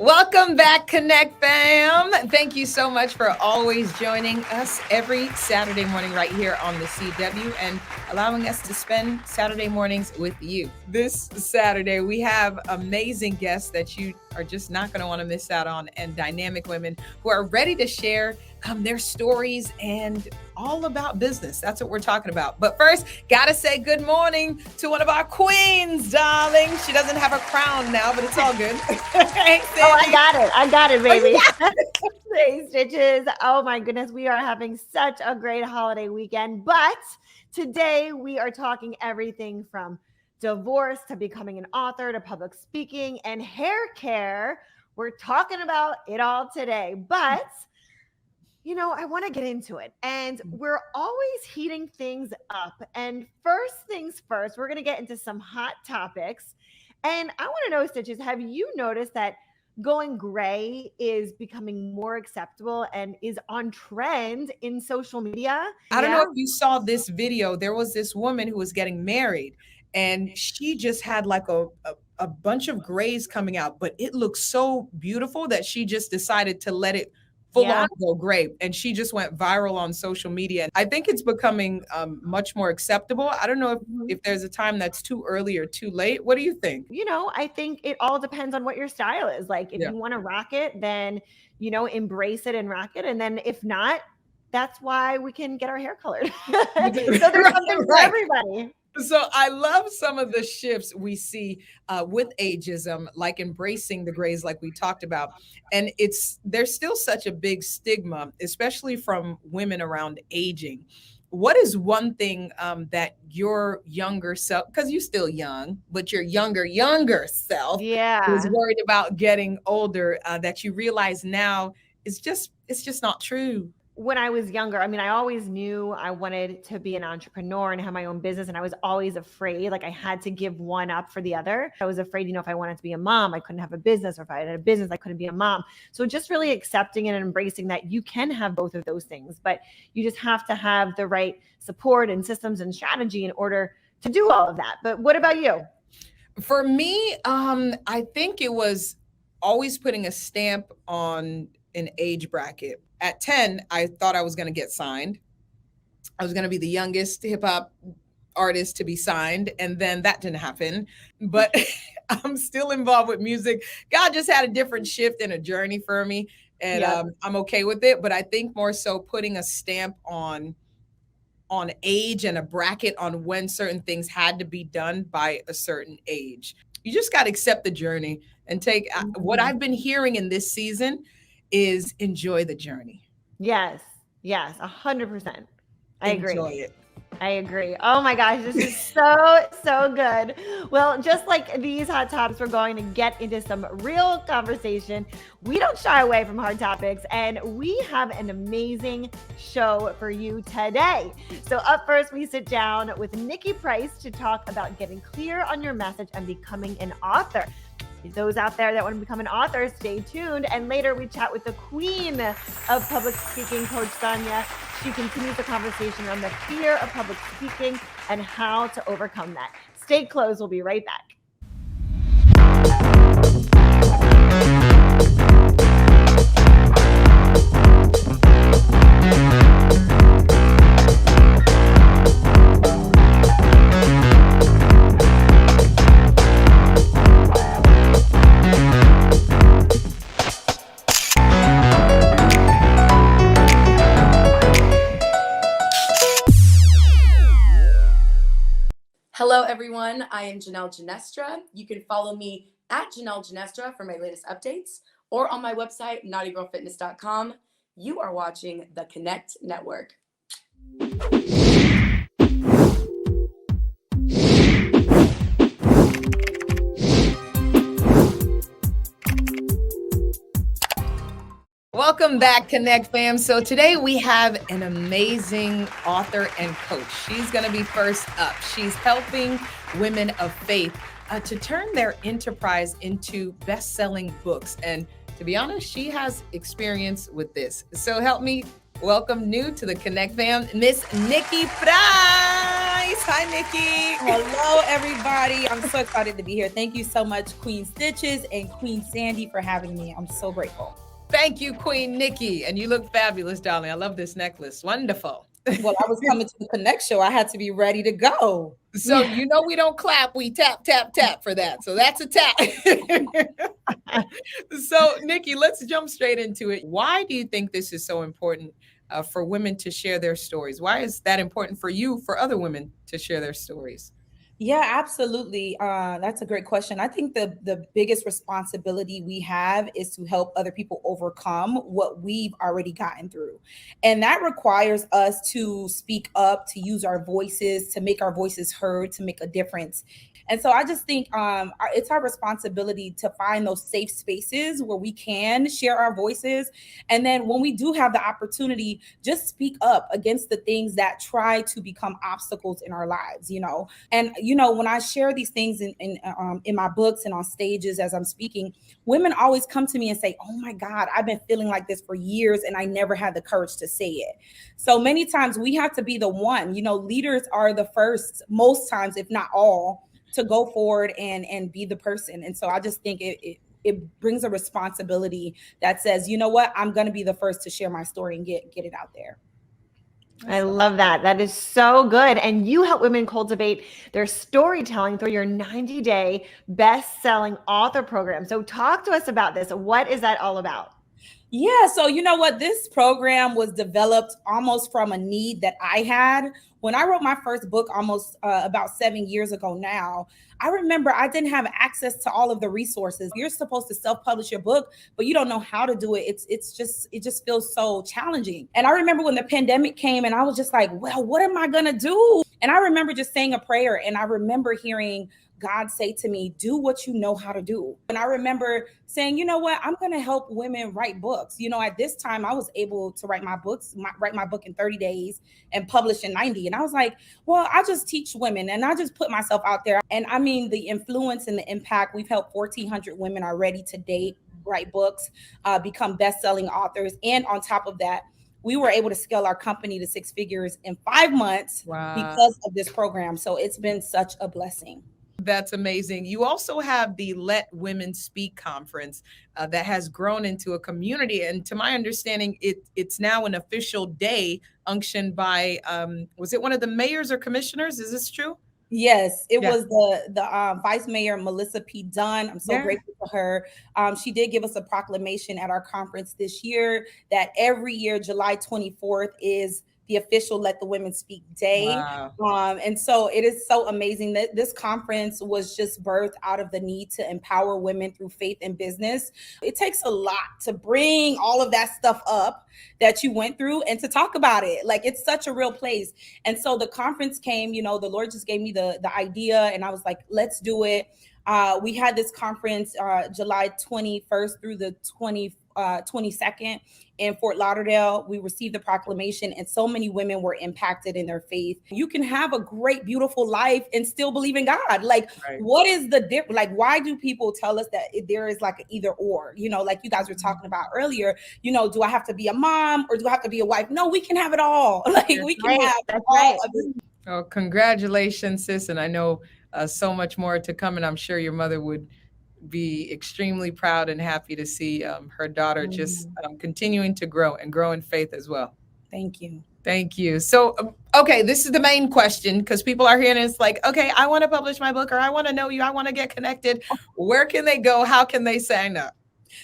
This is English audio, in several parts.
Welcome back, Connect fam. Thank you so much for always joining us every Saturday morning right here on the CW and allowing us to spend Saturday mornings with you. This Saturday, we have amazing guests that you are just not going to want to miss out on, and dynamic women who are ready to share their stories and all about business. That's what we're talking about. But first, gotta say good morning to one of our queens, darling. She doesn't have a crown now, but it's all good. Hey, I got it, baby. Hey, Stitches. Oh my goodness, we are having such a great holiday weekend. But today we are talking everything from divorce to becoming an author to public speaking and hair care. We're talking about it all today. But I want to get into it. And we're always heating things up. And first things first, we're going to get into some hot topics. And I want to know, Stitches, have you noticed that going gray is becoming more acceptable and is on trend in social media? I don't know if you saw this video. There was this woman who was getting married, and she just had like a bunch of grays coming out, but it looked so beautiful that she just decided to let it full on go gray, and she just went viral on social media. I think it's becoming much more acceptable. I don't know if there's a time that's too early or too late. What do you think? I think it all depends on what your style is. Like if you want to rock it, then embrace it and rock it, and then if not, that's why we can get our hair colored. So there's something for everybody. So I love some of the shifts we see with ageism, like embracing the grays, like we talked about. And there's still such a big stigma, especially from women around aging. What is one thing that your younger self, because you're still young, but your younger self is worried about getting older, that you realize now it's just not true? When I was younger, I always knew I wanted to be an entrepreneur and have my own business. And I was always afraid, like I had to give one up for the other. I was afraid, if I wanted to be a mom, I couldn't have a business, or if I had a business, I couldn't be a mom. So just really accepting and embracing that you can have both of those things, but you just have to have the right support and systems and strategy in order to do all of that. But what about you? For me, I think it was always putting a stamp on an age bracket. At 10, I thought I was going to get signed. I was going to be the youngest hip hop artist to be signed. And then that didn't happen. But I'm still involved with music. God just had a different shift and a journey for me. And I'm okay with it. But I think more so putting a stamp on age and a bracket on when certain things had to be done by a certain age. You just got to accept the journey and take what I've been hearing in this season is enjoy the journey. Yes, 100%. I agree. Enjoy it. I agree. Oh my gosh, this is so good. Well, just like these hot topics, we're going to get into some real conversation. We don't shy away from hard topics, and we have an amazing show for you today. So up first, we sit down with Nikki Price to talk about getting clear on your message and becoming an author. Those out there that want to become an author, stay tuned. And later we chat with the queen of public speaking, Coach Sonia. She continues the conversation on the fear of public speaking and how to overcome that. Stay close. We'll be right back. Hello, everyone. I am Janelle Genestra. You can follow me at Janelle Genestra for my latest updates or on my website, naughtygirlfitness.com. You are watching the Connect Network. Welcome back, Connect fam. So today we have an amazing author and coach. She's going to be first up. She's helping women of faith to turn their enterprise into best-selling books. And to be honest, she has experience with this. So help me welcome new to the Connect fam, Miss Nikki Price. Hi, Nikki. Hello, everybody. I'm so excited to be here. Thank you so much, Queen Stitches and Queen Sandy, for having me. I'm so grateful. Thank you, Queen Nikki. And you look fabulous, darling. I love this necklace. Wonderful. Well, I was coming to the Connect show. I had to be ready to go. So you know we don't clap, we tap, tap, tap for that. So that's a tap. So Nikki, let's jump straight into it. Why do you think this is so important for women to share their stories? Why is that important for you, for other women to share their stories? Yeah, absolutely. That's a great question. I think the biggest responsibility we have is to help other people overcome what we've already gotten through. And that requires us to speak up, to use our voices, to make our voices heard, to make a difference. And so I just think it's our responsibility to find those safe spaces where we can share our voices. And then when we do have the opportunity, just speak up against the things that try to become obstacles in our lives, And when I share these things in my books and on stages as I'm speaking, women always come to me and say, "Oh my God, I've been feeling like this for years and I never had the courage to say it." So many times we have to be the one. Leaders are the first, most times, if not all, to go forward and be the person. And so I just think it brings a responsibility that says, you know what, I'm going to be the first to share my story and get it out there. I love that. That is so good. And you help women cultivate their storytelling through your 90-day best-selling author program. So talk to us about this. What is that all about? Yeah, so you know what? This program was developed almost from a need that I had. When I wrote my first book almost about 7 years ago now, I remember I didn't have access to all of the resources. You're supposed to self-publish your book, but you don't know how to do it. It just feels so challenging. And I remember when the pandemic came and I was just like, well, what am I gonna do? And I remember just saying a prayer, and I remember hearing God say to me, do what you know how to do. And I remember saying, you know what, I'm going to help women write books. At this time I was able to write my book in 30 days and publish in 90. And I was like, well, I just teach women and I just put myself out there. And I mean, the influence and the impact, we've helped 1,400 women already to date write books, become best-selling authors. And on top of that, we were able to scale our company to 6 figures in 5 months. Wow. Because of this program. So it's been such a blessing. That's amazing. You also have the Let Women Speak conference that has grown into a community. And to my understanding, it's now an official day unctioned by, was it one of the mayors or commissioners? Is this true? Yes, it was the Vice Mayor, Melissa P. Dunn. I'm so grateful for her. She did give us a proclamation at our conference this year that every year, July 24th is the official Let the Women Speak Day. Wow. And so it is so amazing that this conference was just birthed out of the need to empower women through faith and business. It takes a lot to bring all of that stuff up that you went through and to talk about it. Like, it's such a real place. And so the conference came, the Lord just gave me the idea, and I was like, let's do it. We had this conference July 21st through the 22nd in Fort Lauderdale. We received the proclamation, and so many women were impacted in their faith. You can have a great, beautiful life and still believe in God. Like, what is the difference? Like, why do people tell us that there is like an either or? Like you guys were talking about earlier, do I have to be a mom or do I have to be a wife? No, we can have it all. Like, we can have all of it. Oh, congratulations, sis. And I know so much more to come, and I'm sure your mother would be extremely proud and happy to see her daughter just continuing to grow in faith as well. Thank you. Thank you. So, okay, this is the main question, because people are here and it's like, okay, I want to publish my book, or I want to know you, I want to get connected. Where can they go? How can they sign up?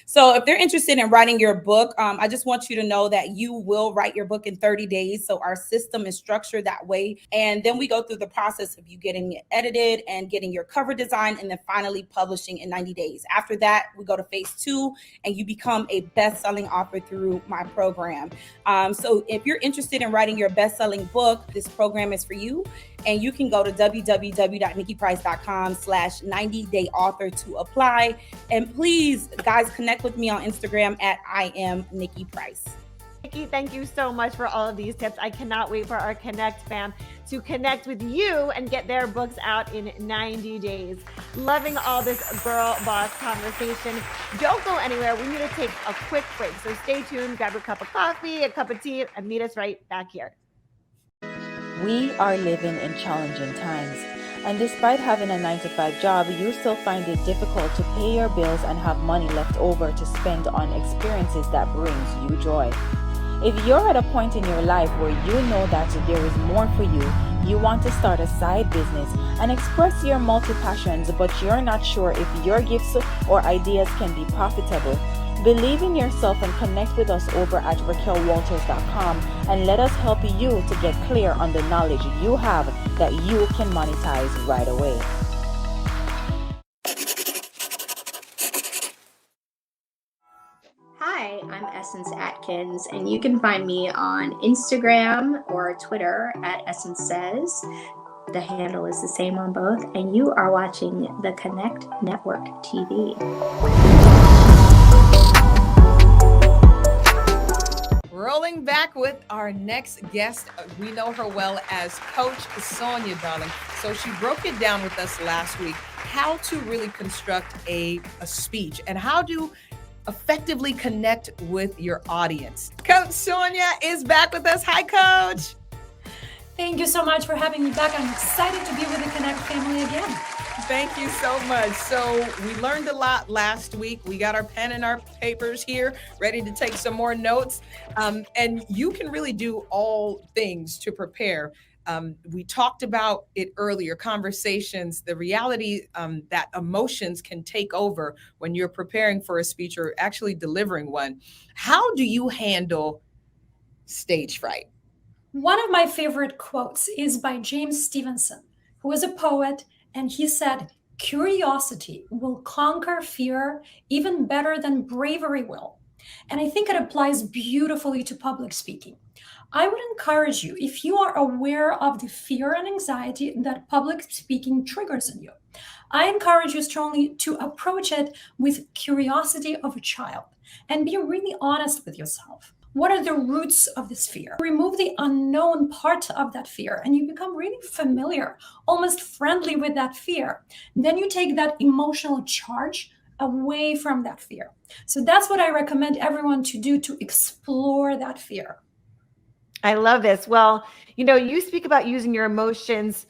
So if they're interested in writing your book, I just want you to know that you will write your book in 30 days. So our system is structured that way. And then we go through the process of you getting it edited and getting your cover design and then finally publishing in 90 days. After that, we go to phase 2 and you become a best-selling author through my program. So if you're interested in writing your best-selling book, this program is for you. And you can go to www.nikkiprice.com/90-day-author to apply. And please, guys, connect with me on Instagram at I am Nikki Price. Nikki, thank you so much for all of these tips. I cannot wait for our Connect fam to connect with you and get their books out in 90 days. Loving all this girl boss conversation. Don't go anywhere. We need to take a quick break. So stay tuned, grab a cup of coffee, a cup of tea, and meet us right back here. We are living in challenging times, and despite having a 9-to-5 job, you still find it difficult to pay your bills and have money left over to spend on experiences that brings you joy. If you're at a point in your life where you know that there is more for you, you want to start a side business and express your multi-passions, but you're not sure if your gifts or ideas can be profitable, believe in yourself and connect with us over at RaquelWalters.com and let us help you to get clear on the knowledge you have that you can monetize right away. Hi, I'm Essence Atkins, and you can find me on Instagram or Twitter at Essence Says. The handle is the same on both, and you are watching the Connect Network TV. Rolling back with our next guest. We know her well as Coach Sonia, darling. So she broke it down with us last week, how to really construct a speech and how to effectively connect with your audience. Coach Sonia is back with us. Hi, Coach. Thank you so much for having me back. I'm excited to be with the Connect family again. Thank you so much. So we learned a lot last week. We got our pen and our papers here, ready to take some more notes. And you can really do all things to prepare. We talked about it earlier, conversations, the reality that emotions can take over when you're preparing for a speech or actually delivering one. How do you handle stage fright? One of my favorite quotes is by James Stevenson, who was a poet, and he said, "Curiosity will conquer fear even better than bravery will." And I think it applies beautifully to public speaking. I would encourage you, if you are aware of the fear and anxiety that public speaking triggers in you, I encourage you strongly to approach it with curiosity of a child and be really honest with yourself. What are the roots of this fear? Remove the unknown part of that fear and you become really familiar, almost friendly with that fear. Then you take that emotional charge away from that fear. So that's what I recommend everyone to do to explore that fear. I love this. Well, you speak about using your emotions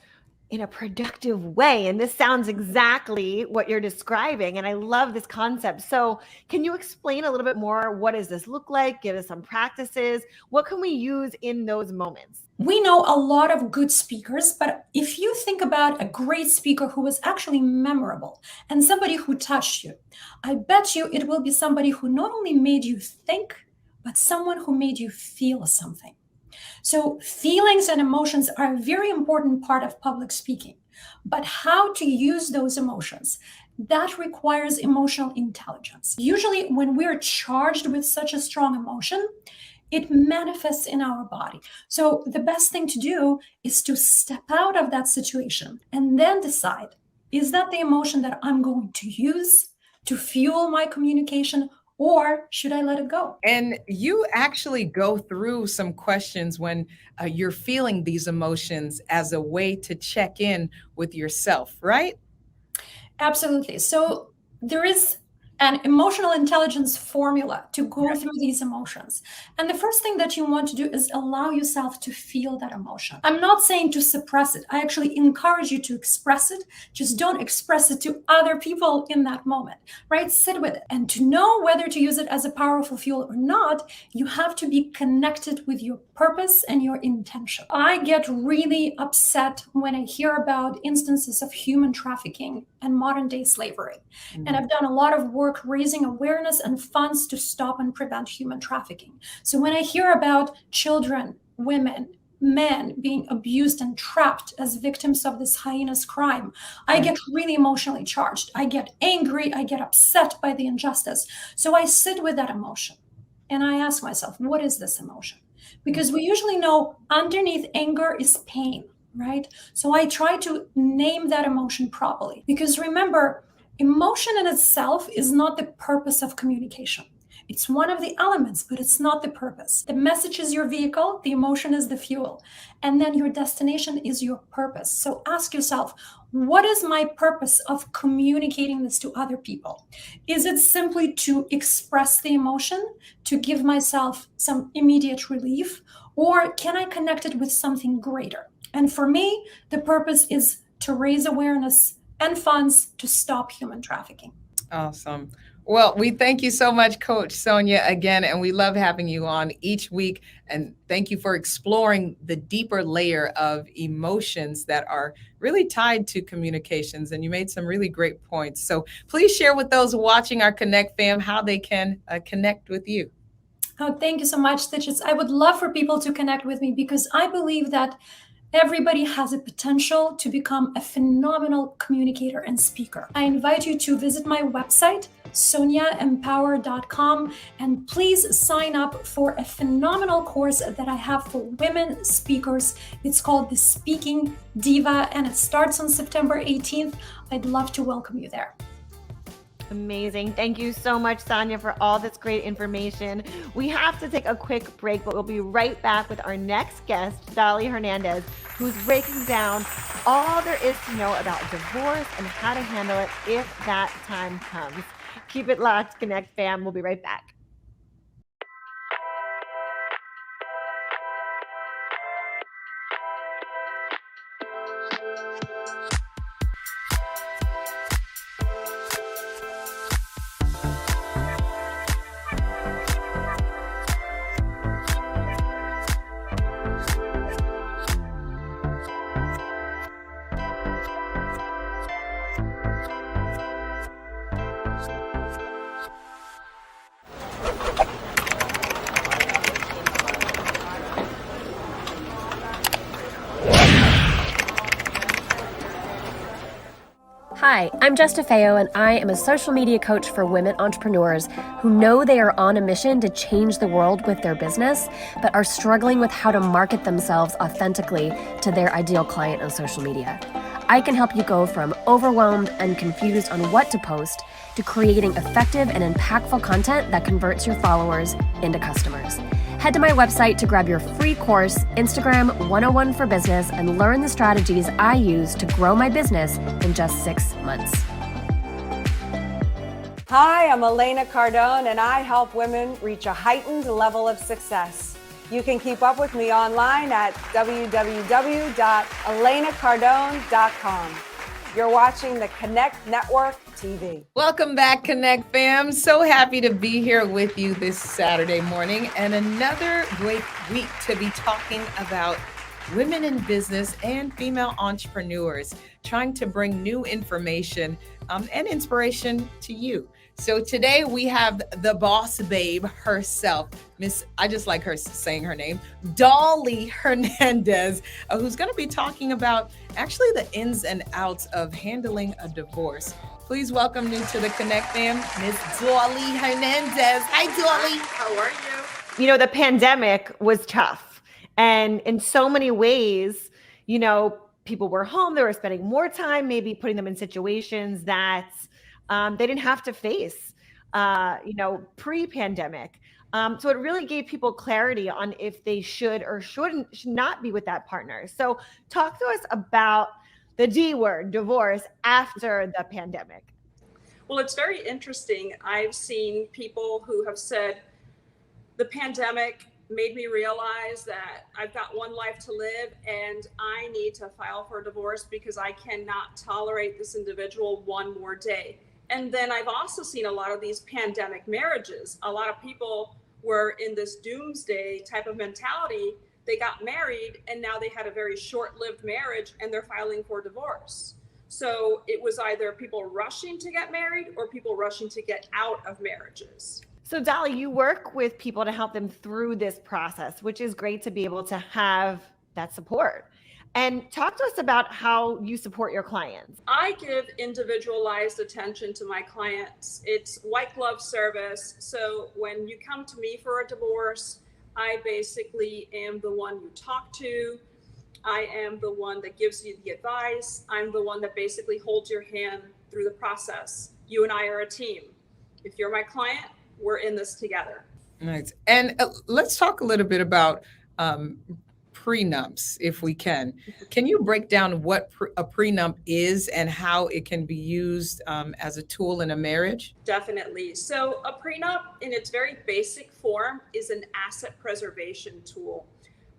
in a productive way, and this sounds exactly what you're describing. And I love this concept. So can you explain a little bit more? What does this look like? Give us some practices. What can we use in those moments? We know a lot of good speakers, but if you think about a great speaker who was actually memorable and somebody who touched you, I bet you it will be somebody who not only made you think, but someone who made you feel something. So feelings and emotions are a very important part of public speaking, but how to use those emotions, that requires emotional intelligence. Usually when we're charged with such a strong emotion, it manifests in our body. So the best thing to do is to step out of that situation and then decide, is that the emotion that I'm going to use to fuel my communication, or should I let it go? And you actually go through some questions when you're feeling these emotions as a way to check in with yourself, right? Absolutely. So there is an emotional intelligence formula to go through these emotions. And the first thing that you want to do is allow yourself to feel that emotion. I'm not saying to suppress it. I actually encourage you to express it. Just don't express it to other people in that moment, right? Sit with it. And to know whether to use it as a powerful fuel or not, you have to be connected with your purpose and your intention. I get really upset when I hear about instances of human trafficking and modern day slavery. And I've done a lot of work raising awareness and funds to stop and prevent human trafficking. So when I hear about children, women, men being abused and trapped as victims of this heinous crime, I get really emotionally charged. I get angry. I get upset by the injustice. So I sit with that emotion and I ask myself, what is this emotion? Because we usually know underneath anger is pain, right? So I try to name that emotion properly. Because remember, emotion in itself is not the purpose of communication. It's one of the elements, but it's not the purpose. The message is your vehicle, the emotion is the fuel, and then your destination is your purpose. So ask yourself, what is my purpose of communicating this to other people? Is it simply to express the emotion, to give myself some immediate relief, or can I connect it with something greater? And for me, the purpose is to raise awareness and funds to stop human trafficking. Awesome. Well, we thank you so much, Coach Sonia, again, and we love having you on each week. And thank you for exploring the deeper layer of emotions that are really tied to communications. And you made some really great points. So please share with those watching our Connect fam how they can connect with you. Oh, thank you so much, Stitches. I would love for people to connect with me because I believe that everybody has a potential to become a phenomenal communicator and speaker. I invite you to visit my website, soniaempower.com, and please sign up for a phenomenal course that I have for women speakers. It's called the Speaking Diva, and it starts on September 18th. I'd love to welcome you there. Amazing. Thank you so much, Sonia, for all this great information. We have to take a quick break, but we'll be right back with our next guest, Dolly Hernandez, who's breaking down all there is to know about divorce and how to handle it if that time comes. Keep it locked, Connect fam. We'll be right back. Hi, I'm Jess DeFeo, and I am a social media coach for women entrepreneurs who know they are on a mission to change the world with their business, but are struggling with how to market themselves authentically to their ideal client on social media. I can help you go from overwhelmed and confused on what to post to creating effective and impactful content that converts your followers into customers. Head to my website to grab your free course, Instagram 101 for Business, and learn the strategies I use to grow my business in just 6 months. Hi, I'm Elena Cardone, and I help women reach a heightened level of success. You can keep up with me online at www.elenacardone.com. You're watching the Connect Network TV. Welcome back, Connect fam. So happy to be here with you this Saturday morning and another great week to be talking about women in business and female entrepreneurs, trying to bring new information and inspiration to you. So today we have the boss babe herself, I just like her saying her name, Dolly Hernandez, who's going to be talking about actually the ins and outs of handling a divorce. Please welcome new to the Connect fam, Miss Dolly Hernandez. Hi, Dolly. How are you? You know, the pandemic was tough. And in so many ways, you know, people were home, they were spending more time, maybe putting them in situations that they didn't have to face, pre-pandemic. So it really gave people clarity on if they should or should not be with that partner. So talk to us about the D word, divorce, after the pandemic. Well, it's very interesting. I've seen people who have said the pandemic made me realize that I've got one life to live and I need to file for a divorce because I cannot tolerate this individual one more day. And then I've also seen a lot of these pandemic marriages. A lot of people were in this doomsday type of mentality. They got married and now they had a very short-lived marriage and they're filing for divorce. So it was either people rushing to get married or people rushing to get out of marriages. So Dolly, you work with people to help them through this process, which is great to be able to have that support. And talk to us about how you support your clients. I give individualized attention to my clients. It's white glove service. So when you come to me for a divorce, I basically am the one you talk to. I am the one that gives you the advice. I'm the one that basically holds your hand through the process. You and I are a team. If you're my client, we're in this together. Right. And let's talk a little bit about prenups, if we can. Can you break down what a prenup is and how it can be used as a tool in a marriage? Definitely. So a prenup in its very basic form is an asset preservation tool.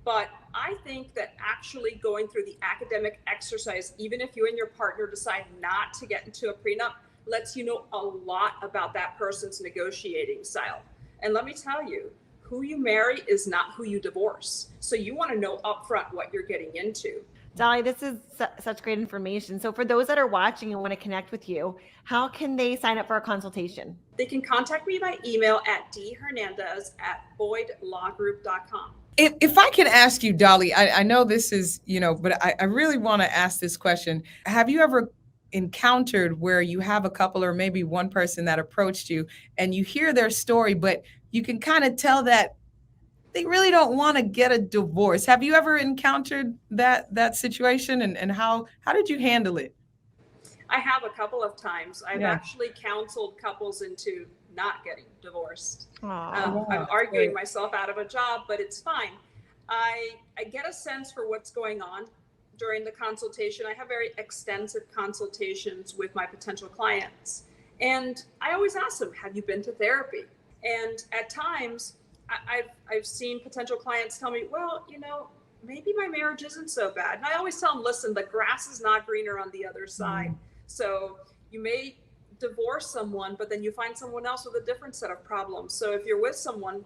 But I think that actually going through the academic exercise, even if you and your partner decide not to get into a prenup, lets you know a lot about that person's negotiating style. And let me tell you, who you marry is not who you divorce. So you want to know upfront what you're getting into. Dolly, this is such great information. So for those that are watching and want to connect with you, how can they sign up for a consultation? They can contact me by email at dhernandez@boydlawgroup.com. If I can ask you, Dolly, I know this is, but I really want to ask this question. Have you ever encountered where you have a couple or maybe one person that approached you and you hear their story, but you can kind of tell that they really don't want to get a divorce? Have you ever encountered that situation, and how did you handle it? I have a couple of times. I've actually counseled couples into not getting divorced. I'm arguing myself out of a job, but it's fine. I get a sense for what's going on during the consultation. I have very extensive consultations with my potential clients. And I always ask them, have you been to therapy? And at times I've seen potential clients tell me, well, maybe my marriage isn't so bad. And I always tell them, listen, the grass is not greener on the other side. So you may divorce someone, but then you find someone else with a different set of problems. So if you're with someone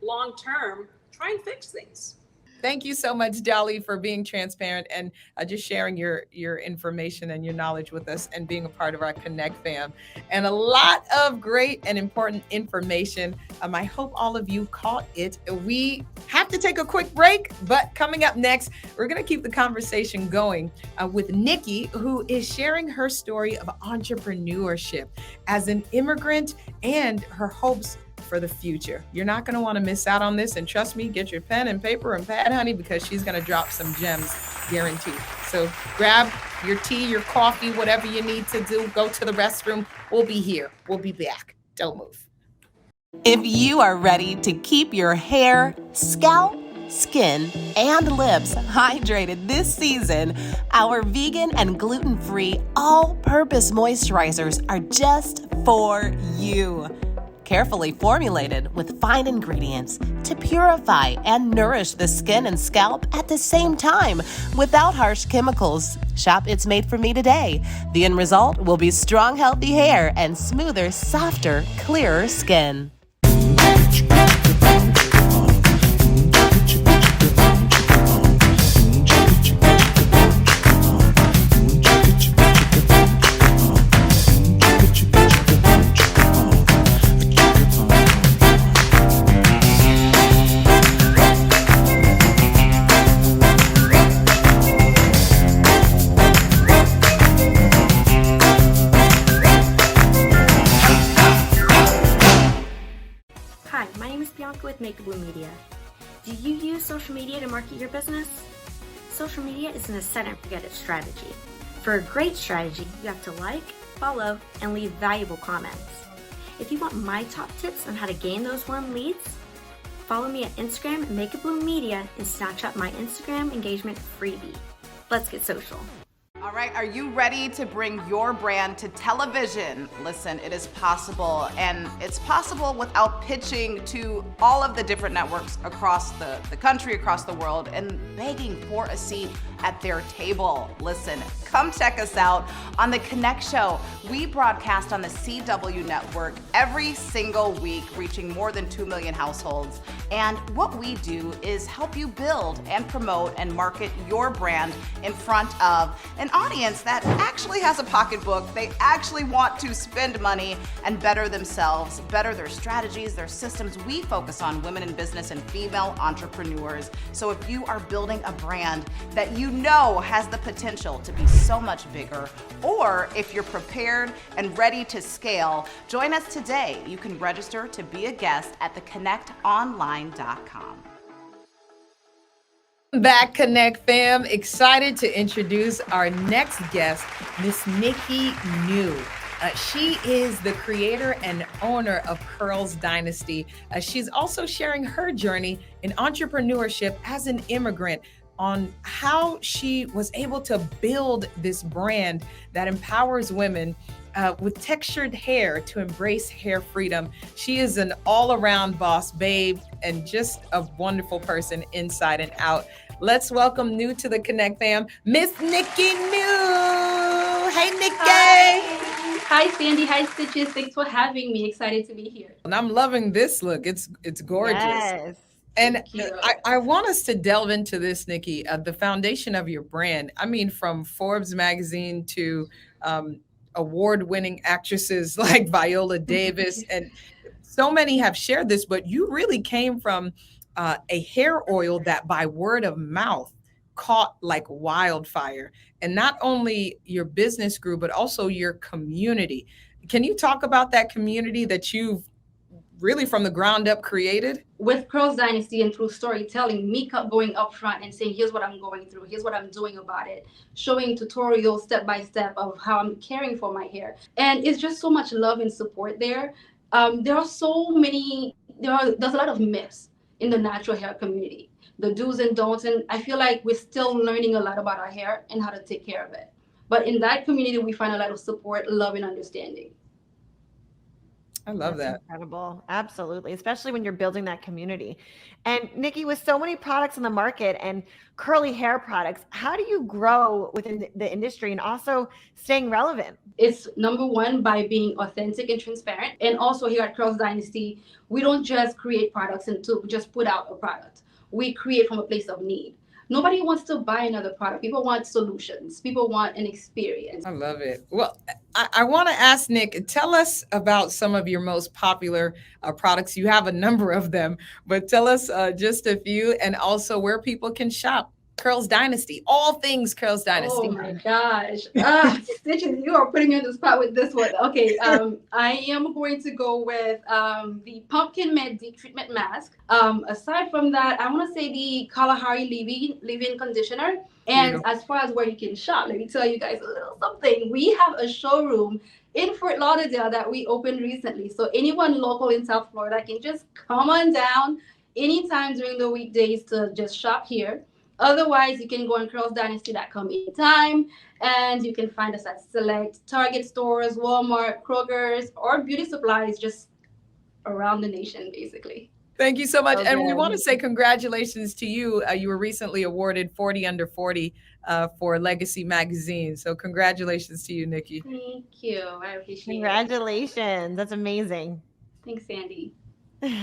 long term, try and fix things. Thank you so much, Dolly, for being transparent and just sharing your information and your knowledge with us and being a part of our Connect fam. And a lot of great and important information. I hope all of you caught it. We have to take a quick break, but coming up next, we're going to keep the conversation going with Nikki, who is sharing her story of entrepreneurship as an immigrant and her hopes for the future. You're not going to want to miss out on this. And trust me, get your pen and paper and pad, honey, because she's going to drop some gems, guaranteed. So grab your tea, your coffee, whatever you need to do. Go to the restroom. We'll be here. We'll be back. Don't move. If you are ready to keep your hair, scalp, skin, and lips hydrated this season, our vegan and gluten-free all-purpose moisturizers are just for you. Carefully formulated with fine ingredients to purify and nourish the skin and scalp at the same time without harsh chemicals. Shop It's Made For Me today. The end result will be strong, healthy hair and smoother, softer, clearer skin. With Make a Bloom Media. Do you use social media to market your business? Social media is an set and forget it strategy. For a great strategy, you have to like, follow, and leave valuable comments. If you want my top tips on how to gain those warm leads, follow me at Instagram at Make a Bloom Media and snatch up my Instagram engagement freebie. Let's get social. All right, are you ready to bring your brand to television? Listen, it is possible, and it's possible without pitching to all of the different networks across the country, across the world, and begging for a seat at their table. Listen, come check us out on The Connect Show. We broadcast on the CW network every single week, reaching more than 2 million households. And what we do is help you build and promote and market your brand in front of an audience that actually has a pocketbook. They actually want to spend money and better themselves, better their strategies, their systems. We focus on women in business and female entrepreneurs. So if you are building a brand that you know has the potential to be so much bigger, or if you're prepared and ready to scale, join us today. You can register to be a guest at theconnectonline.com. Back, Connect fam. Excited to introduce our next guest, Miss Nikki New. She is the creator and owner of Curls Dynasty. She's also sharing her journey in entrepreneurship as an immigrant, on how she was able to build this brand that empowers women with textured hair to embrace hair freedom. She is an all-around boss babe and just a wonderful person inside and out. Let's welcome new to the Connect fam, Miss Nikki New. Hey, Nikki. Hi, Sandy. Hi, Stitches. Thanks for having me. Excited to be here. And I'm loving this look. It's gorgeous. Yes. And I want us to delve into this, Nikki, the foundation of your brand. I mean, from Forbes magazine to award-winning actresses like Viola Davis, and so many have shared this, but you really came from a hair oil that by word of mouth caught like wildfire. And not only your business grew, but also your community. Can you talk about that community that you've really from the ground up created? With Curls Dynasty and through storytelling, me going up front and saying, here's what I'm going through, here's what I'm doing about it, showing tutorials step by step of how I'm caring for my hair. And it's just so much love and support there. There are so many, there's a lot of myths in the natural hair community, the do's and don'ts. And I feel like we're still learning a lot about our hair and how to take care of it. But in that community, we find a lot of support, love, and understanding. I love that. Incredible. Absolutely. Especially when you're building that community. And Nikki, with so many products in the market and curly hair products, how do you grow within the industry and also staying relevant? It's number one, by being authentic and transparent. And also here at Curls Dynasty, we don't just create products and to just put out a product. We create from a place of need. Nobody wants to buy another product. People want solutions. People want an experience. I love it. Well, I want to ask Nick, tell us about some of your most popular products. You have a number of them, but tell us just a few, and also where people can shop. Curls Dynasty, all things Curls Dynasty. Oh my gosh. Stitches, you are putting me on the spot with this one. Okay, I am going to go with the Pumpkin Mint Deep Treatment Mask. Aside from that, I want to say the Kalahari Leave-In Conditioner. And as far as where you can shop, let me tell you guys a little something. We have a showroom in Fort Lauderdale that we opened recently. So anyone local in South Florida can just come on down anytime during the weekdays to just shop here. Otherwise, you can go on curlsdynasty.com anytime, and you can find us at select Target stores, Walmart, Kroger's, or beauty supplies just around the nation, basically. Thank you so much. Okay. And we want to say congratulations to you. You were recently awarded 40 Under 40 for Legacy Magazine. So congratulations to you, Nikki. Thank you. I appreciate Congratulations. That's amazing. Thanks, Sandy.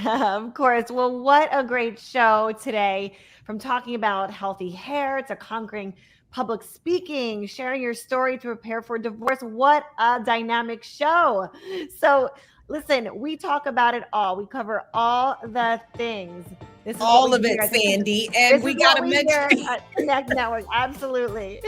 Of course. Well, what a great show today. From talking about healthy hair to conquering public speaking, sharing your story to prepare for divorce. What a dynamic show. So listen, we talk about it all. We cover all the things. This is all of it, Sandy. And we got to mention Connect Network. Absolutely.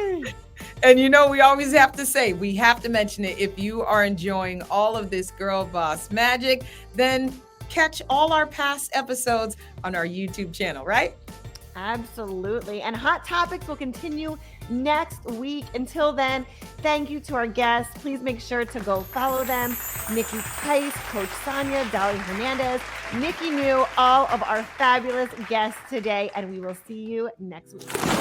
And you know, we always have to say, we have to mention it. If you are enjoying all of this girl boss magic, then catch all our past episodes on our YouTube channel, right? Absolutely. And Hot Topics will continue next week. Until then, thank you to our guests. Please make sure to go follow them. Nikki Tice, Coach Sonia, Dolly Hernandez, Nikki New, all of our fabulous guests today. And we will see you next week.